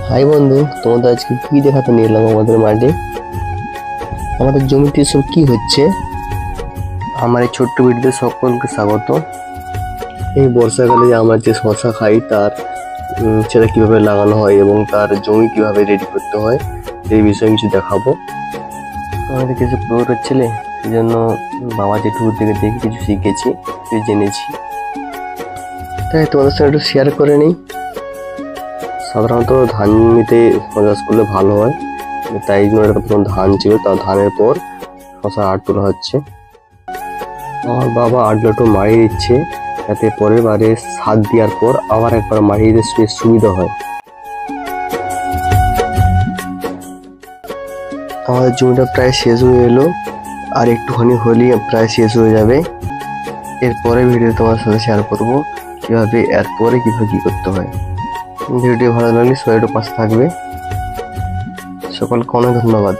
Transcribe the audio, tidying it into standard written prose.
High বন্ধু, তোমাদের আজকে কি দেখাতে নিয়ে এলাম আমাদের মাঠে। আমাদের জমিতে সব কি হচ্ছে। আমার এই ছোট্ট ভিডিওতে সকলকে স্বাগত। এই বর্ষাকালে যে আমরা যে শশা খাই তার সেটা কিভাবে লাগানো হয় এবং তার জমি কিভাবে রেডি করতে হয় এই বিষয়ে কিছু দেখাবো। আমাদের কিছু প্রোগ্রেস ছেলে, সেই জন্য বাবা জেঠুর থেকে দেখে কিছু শিখেছি, কিছু জেনেছি, তাই তোমাদের সাথে একটু শেয়ার করে নিই। সাধারণত ধান জমিতে চাষ করলে ভালো হয়, তাই জন্য এটা প্রথম ধান ছিল, তা ধানের পর শশার আট তোলা হচ্ছে। আমার বাবা আটগুলো একটু মারিয়ে দিচ্ছে, যাতে পরের বারে সার দেওয়ার পর আবার একবার মারিয়ে দিতে বেশ সুবিধা হয়। আমাদের জমিটা প্রায় শেষ হয়ে এলো, আর একটুখানি হলেই প্রায় শেষ হয়ে যাবে। এরপরে ভিডিও তোমার সাথে শেয়ার করবো কিভাবে এরপরে কিভাবে কি করতে হয়। ভিডিও ভালো লাগলে সবাই একটু পাশে থাকবে। সকলকে অনেক ধন্যবাদ।